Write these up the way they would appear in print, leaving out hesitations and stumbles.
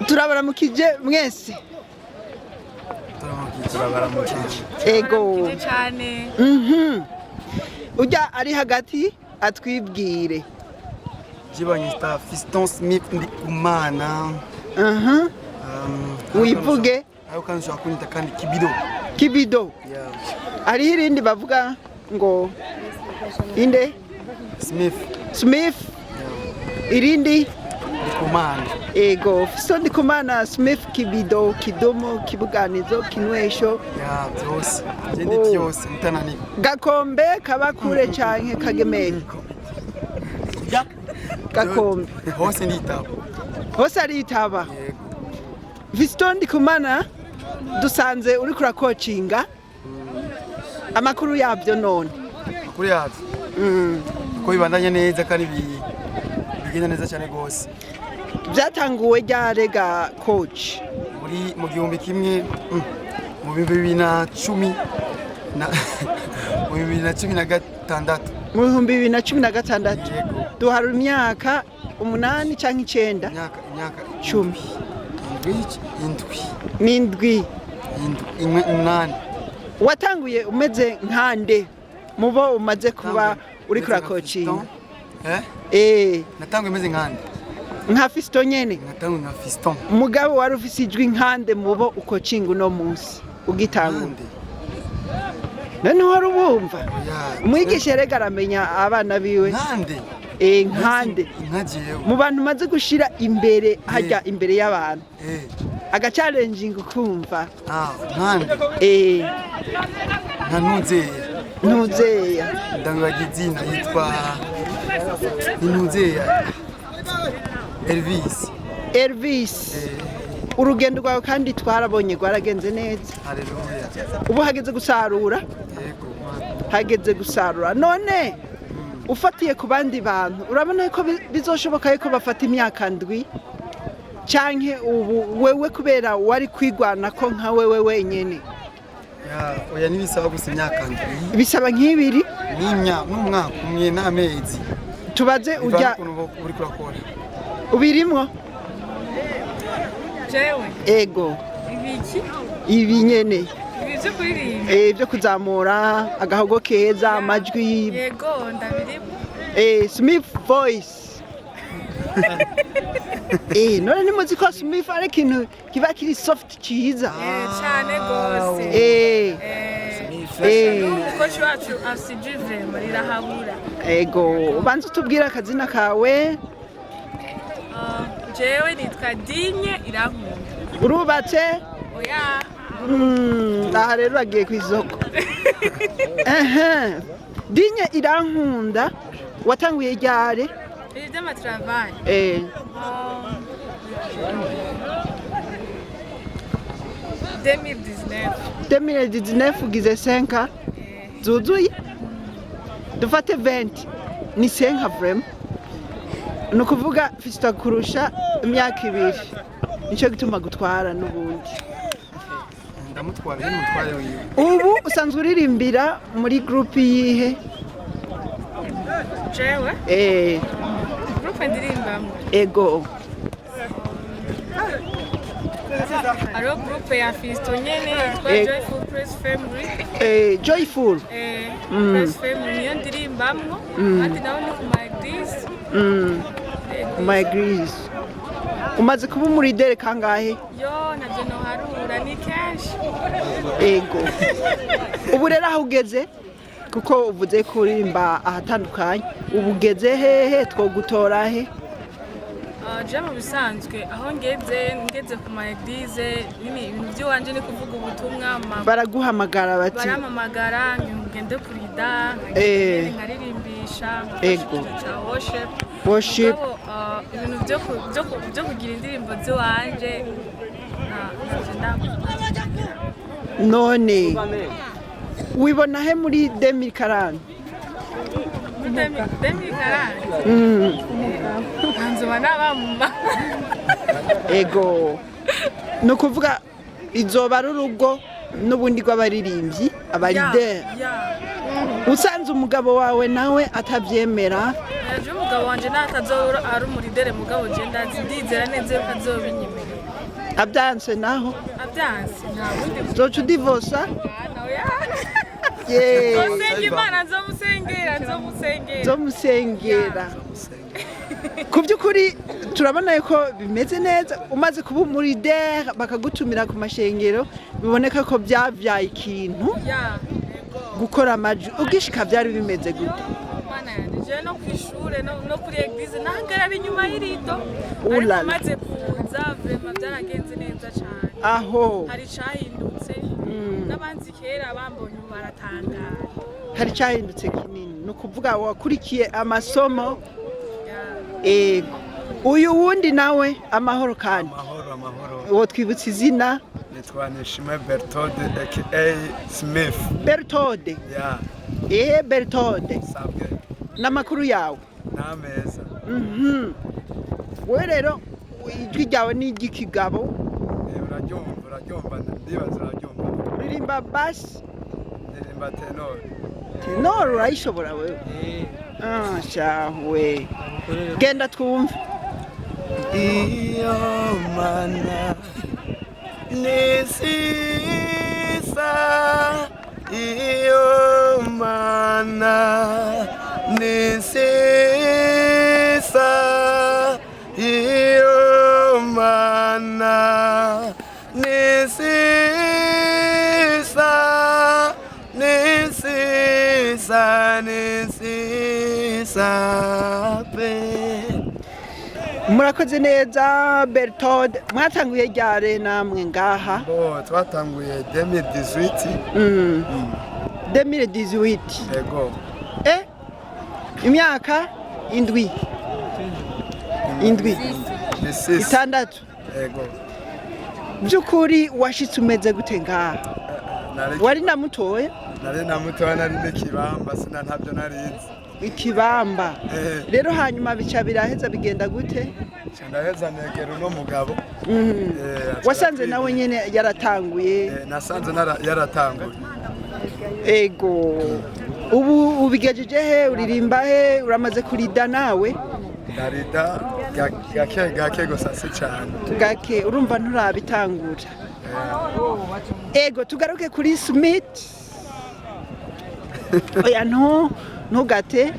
turabaramukije mwese turabaramukije ego cyane ujya ari hagati atwibwire jibanye sta Fiston Smith ndi kumana wivuge ayo kanzu akunita kandi kibido ari irindi bavuga ngo inde Smith irindi kumana ego Fiston kumana Smith kibido kidomo kibuganizo kinwesho byose gende byose mutanani gakombe kabakure canke kagemeye gakombe hose aritaba Fiston kumana dusanze uri kura coachinga amakuru yabyo none kuri yabyo ko bibandanye neza kandi bigenda neza cyane gose byatanguwe ryarega coach muri mu gihumbi kimwe mu 2010 na mu 2016 mu 2016 duharu imyaka 8 canke 9 imyaka 10 indwi watanguye umeze nkande mubo umaze kuba uri kura coaching natanguye umeze nkande nka Fiston nyene natanguye nka Fiston mugabo wari ufise ijwi nkande mubo ucoaching uno munsi ugitangura none wari ubumva umwigisha rega aramenya abana biwe nkande nkande mu bantu maze gushira imbere hajya imbere y'abantu aga challenging kumva nkande ntuzeya ndangagizina yitwa ntuzeya Elvis urugendo rwawe kandi twarabonye rwaragenze neza ubu hageze gusarura hageze gusarura none ufatiye ku bandi bantu urabona ko bizoshoboka yuko bafata imyaka ndwi canke ubu wewe kubera wari kwigwana ko nka wewe wenyene oya nibisaba gusa imyaka ndwi bisaba nk'ibiri n'umwaka umwe n'amezi tubaze ujya uri kurakora ubirimwo jewe ego ibiki ibi nyene ibyo kuririmba byo kuzamura agahogo keza amajwi yego ndabirimo Smith voice none ni muziko Smith ari kintu kiba kiri soft ciza cyane gose coach wacu asijive muri rahabura ego banza tubwira akazina kawe jewe nitwa Dinye Irankunda urubatse oya aha rero agiye ku isoko Dinye Irankunda watanguye ryare ibi by'amatravail 2019 ugize 5 zuzuye dufate 20 ni 5 vrem nukuvuga Fiston kurusha imyaka 2 nico gituma gutwara n'ubundi ndamutwara n'umutware wiwe ubu usanzwe uririmbira muri group yihe jewe group ndirimbamo ego aro group ya Fiston nyene yitwa Joyful Press Family Joyful Press Family niyo ndirimbamo ati nawe ni My Greece umaze kuba muri dere kangahe yo nabyo no harura ni kenshi ego ubu rero aho ugeze kuko uvuze kurimba ahatandukanye ubu ugeze hehe twogutora he je mu bisanzwe aho ngeze ku maeglize ibintu by'iwanje ni kuvuga ubutumwa baraguhamagara bati baramamagara ngende kurida nkarimbisha ego worship ibintu byo kugira indirimbo z'iwanje none wibona he muri 2040 nzoba nabamuma ego nukuvuga izoba ari urugo n'ubundi rw'abaririmbyi abarideri usanze umugabo wawe nawe atabyemera je umugabo wanje natazora ari umuridere mugabo je ndizera neza yuko azobinyemerera. Abyanse naho Abyanse nta bundi zoca udivosa Nzosenga Imana nzomusengera ku by'ukuri turabona ko bimeze neza umaze kuba umuridere bakagutumira ku mashengero biboneka ko byavyaye ikintu gukora amajwi ugishika byari bimeze gute Mana yanje je no kwishure no kuri eglise nahagarara inyuma y'irido maze kuza vraiment byaragenze neza cyane aho hari cyahindutse n'abanzi kera bambonye baratangara hari cyahindutse kinini no kuvuga wakurikiye amasomo ego uyu wundi nawe amahoro kandi amahoro uwo twibutse izina nitwa Nishime Bertode aka Smith Bertode Bertode sabwe n'amakuru yawe n'ameza we rero ijwi ryawe ni iry'ikigabo uraryumva ndibaza uraryumva uririmba bass ndirimba tenor urayishobora wewe shawe genda twumve iyo mana nisisa iyo mana nisisa iyo mana nisisa pe murakoze neza Bertode mwatanguye ryare namwe ngaha twatanguye 2018 2018 yego imyaka indwi itandatu yego by'ukuri washitse umeze gute ngaha wari na mutoya nari n'ikibamba sina ntabyo narizi ikibamba rero hanyuma bica biraheza bigenda gute ndaheza negera uno mugabo wasanze nawe nyene yaratanguye nasanze yaratanguye ego ubu ubigejeje he uririmba he uramaze kurida nawe ndarida gake gusa si cyane gake urumva nturabitangura ego tugaruke kuri Smith oya ntugate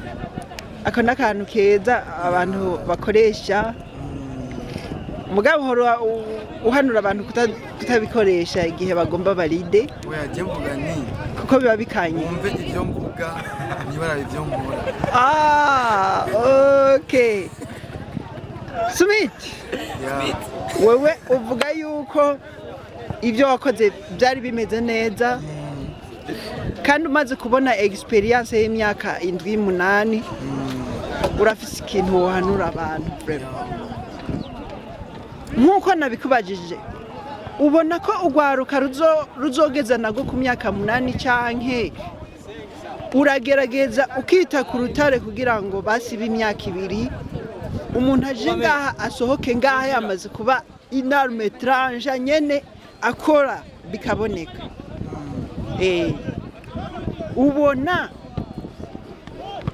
ako n'akantu keza abantu bakoresha mugabo uhora uhanura abantu kutabikoresha igihe bagomba baride oya je mvuga ni kuko biba bikanye umve ibyo mvuga nibara ibyo nkora okay Smith wewe uvuga yuko ibyo wakoze byari bimeze neza kandi umaze kubona experience y'imyaka 7-8 urafise ikintu wohanura abantu nkuko nabikubajije ubona ko ugwaruka ruzogeza nago ku myaka 8 canke uragerageza ukita ku rutare kugira ngo basibe imyaka 2 umuntu aje ngaha asohoke ngaha yamaze kuba inarmetranje nyene akora bikaboneka ubona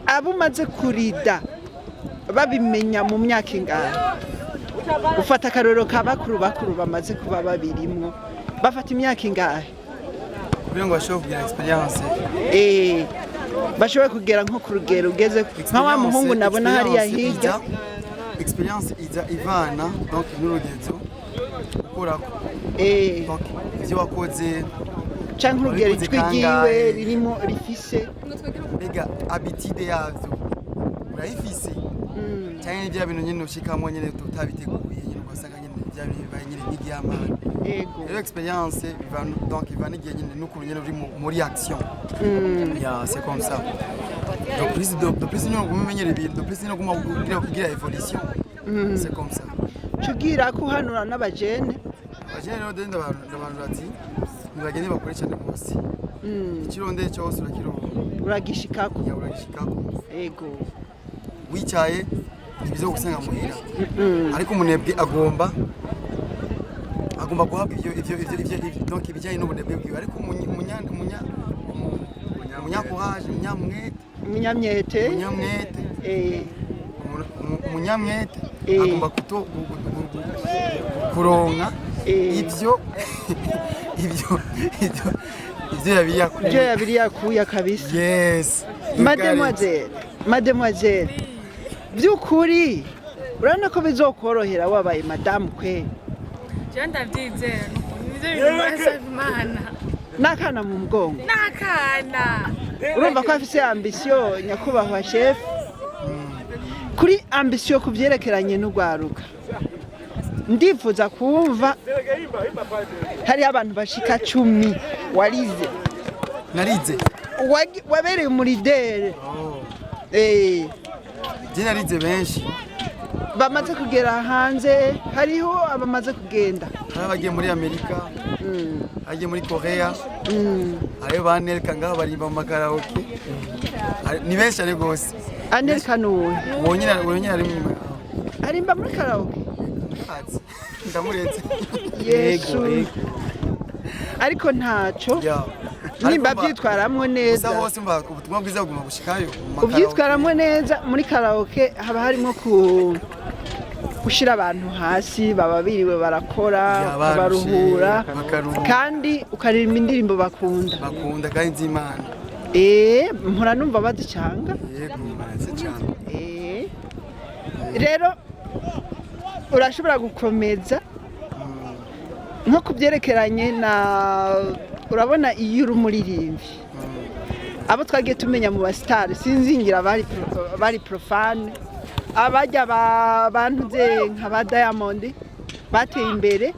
abumaze kurida babimenya mu myaka ingana ufata akarorero ka bakuru bamaze kuba babirimwo bafata imyaka ingahe kugira ngo bashobore kugira experience bashobore kugera nko ku rugero ugeze nka wa muhungu nabona hariya hirya experience ivana donc n'urugezo ukorako donc ivyo wakoze canke urugero ijwi ryiwe ririmo rifise mbega habitude yavyo urayifise cyane bya bintu nyine ushikamo nyine tutabiteguye nyine ugasanga nyine bya bintu bibaye nyine n'iryamana rero experience donc ivana igihe nyine n'ukuntu nyine uri muri action c'est comme ça donc plus nous kumenyera ibintu plus no kugira evolution c'est comme ça cugira ko hanura n'abajene rero ndenda abantu bati nibagende bakore cyane rwose ikironde cyose uragishikako ego wicaye nibizo gusanga muhira ariko umunebwe agomba guhabwa ivyo donc ibijyanye n'ubunebwe bwiwe ariko umunyamyete umunyamwete agomba kuronka ibyo yabiri yakuye kabisa. Yes. Mademoiselle by'ukuri urabona ko bizokorohera wabaye madamu kwe. Je ndabyizera nivyo bimaze Imana. Nakana mu mugongo. Nakana. Urumva ko afise ambition nyakubahwa chef. Kuri ambition kubyerekeranye n'ugwaruka. Ndifuza kumva hari abantu bashika 10 warize. Narize. Wabereye umuridere. Je narize benshi. Bamaze kugera hanze, hariho abamaze kugenda. Bagiye muri Amerika, bagiye muri Korea, hariho banelka ngaho barimba mu makaraoke. Ni benshi cyane gose. Anelka nuwe. Wonyine arimba muri karaoke. Ndamuretse. Yesu. Ariko ntaco. Nimba byitwaramwe neza. Gusa bose mba ubutumwa bwiza buguma gushikayo. Ubyitwaramwe neza muri karaoke haba harimo gushira abantu hasi baba biriwe barakora baruhura kandi ukaririmba indirimbo bakunda kandi z'Imana. Mpora numva bazicanga. Yego baraze cyane. Rero urashobora gukomeza nko kubyerekeranye na urabona iyo uri umuririmbyi abo twagiye tumenya mu basitari sinzingira bari profane abajya bantuze nka ba Diamond bateye imbere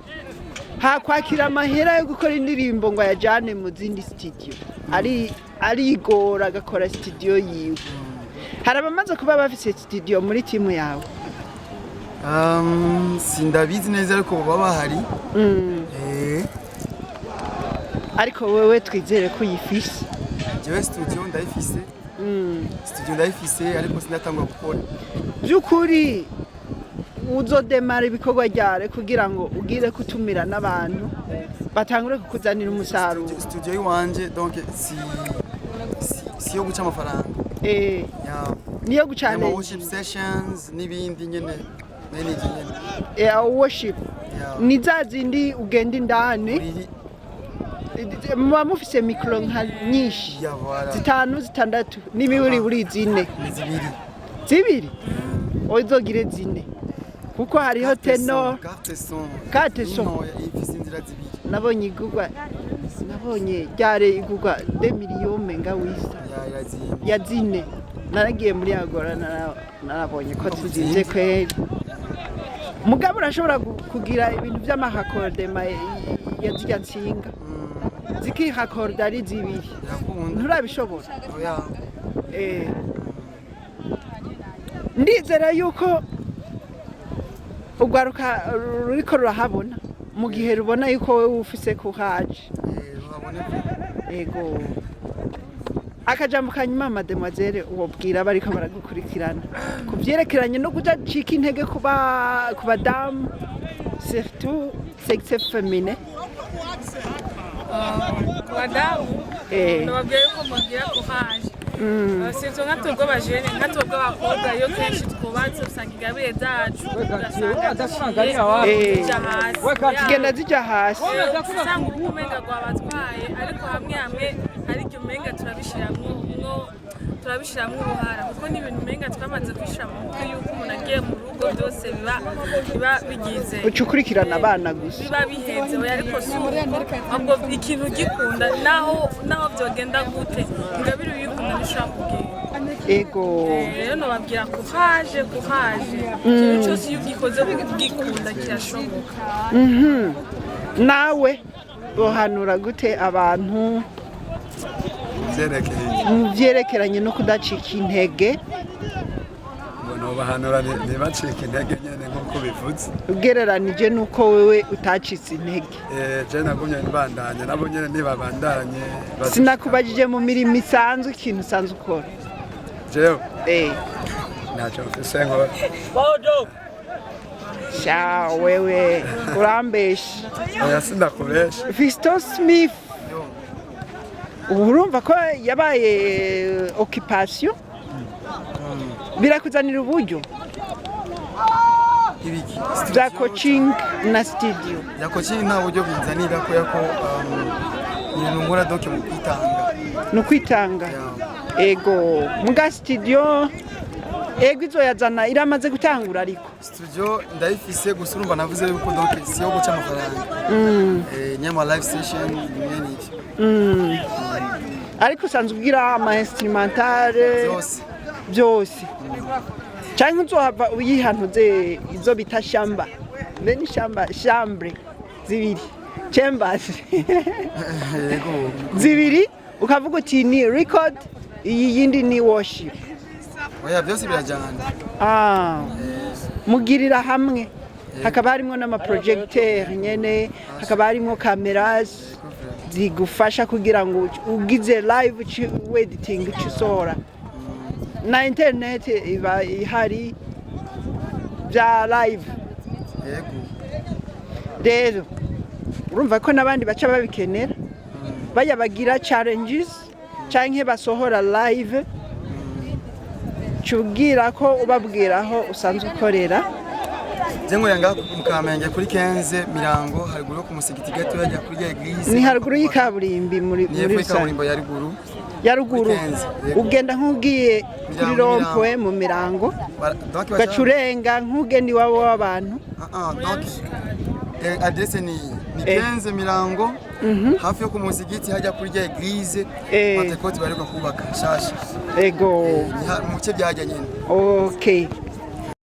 hakwakira amahera yo gukora indirimbo ngo yajane mu zindi studio arigora agakora studio yiwe. Hari abamaze kuba bafise studio muri timu yawe? Sindabizi neza ariko baba bahari. Ariko wewe twizere ko uyifise. Jewe studio ndayifise ariko sinatangwa gukora. By'ukuri uzodemara ibikorwa ryare kugira ngo ugire kutumira n'abantu batangure kukuzanira umusaruro. Studio yiwanje donc si yo guca amafaranga. Niyo gucana worship sessions n'ibindi nyene. Worship. Ni zazindi ugenda indani. Muba mufise mikro nka nyinshi. 5 6 n'imiburi buri 4. Zibiri. Oyizogire 4. Kuko hariho tenor. Carte son. Nabonye igugwa. Nabonye ryare igugwa 2 miliyoni nga wisa. Ya 4. Naragiye muri agora narabonye ko zizinze kweli. Mugabo urashobora kugira ibintu by'amahakordema yazijya nsinga. Zikihakorda ari zibiri. Nturabishobora. Ndizera yuko ugwaruka ruriko rurahabona mu gihe rubona yuko wewe ufise kuhaje. Ego. Akajambo kanyuma mademoiselle ubwira bariko baragukurikirana kubyerekeranye no kudacika intege ku badamu surtout sexe féminin. Badamu nababwiye ko mugira kuhaje. Sivyo nkatubwo bajene nkatubwo abakobwa yo kenshi twubatse usanga ingabire zacu zigenda zijya hasi usanga umenga gwabatwaye ariko hamwe ariko umenga turabishiramwo uruhara kuko n'ibintu umenga twamaze kwishira mu mutwe yuko umuntu agiye mu rugo byose biba bigize ucukurikirana abana gusa biba bihenze ariko si ahubwo ikintu gikunda naho byogenda gute ingabire uyikunda bishaka kubwira. Ego. Rero nababwira kuhaje ikintu cyose iyo ugikoze gikunda kirashoboka. Nawe bohanura gute abantu byerekeranye no kudacika intege? Ngo bahanura ntibacike intege nyene nkuko bivuze. Ugereranije nuko wewe utacitse intege. Je nagumye mbandanya nabo nyene ntibabandanye. Sinakubajije mu mirimo isanzwe ikintu usanzwe ukora. Jewe nacho mfise nkora. Sha wewe urambesha. Oya sindakubesha. Fiston Smith urumva ko yabaye occupation birakuzanira uburyo ibiki bya coaching na studio ya coaching nta buryo binzanira ko yako ibintu nkora doke mu kwitanga no kwitanga ego muga studio ego izo yazana iramaze gutangura ariko studio ndayifise gusa urumva navuze yuko doke siyo guca amafaranga nyama live session n'ibindi ariko usanzwe ugira ama instrumentale byose cyangwa uzohava uyihantuze izo bita shamba bene chambre zibiri chambers zibiri ukavuga uti ni record iyi yindi ni worship oya byose birajyana mugirira hamwe hakaba harimo n'ama projecteur nyene hakaba harimo cameras zigufasha kugira ngo ugize live editing cyusora na internet iba ihari bya live rero urumva ko nabandi baca babikenera bayabagira challenges canke basohora live cyubwira ko ubabwiraho usanzwe ukorera Jengo yanga mukamenge kuri 15 mirango haruguru ku musigiti gato yajya kuri ya eglise ni haruguru y'ikaburimbi muri kaburimbo ya ruguru ugenda nk'ugiye kuri rompoe mu mirango gacurenga nk'ugenda iwabo w'abantu donc adresse ni 15 mirango hafi yo ku musigiti hajya kuri ya eglise batekoti bariko kubaka shasha ego mu cye byajya nyene okay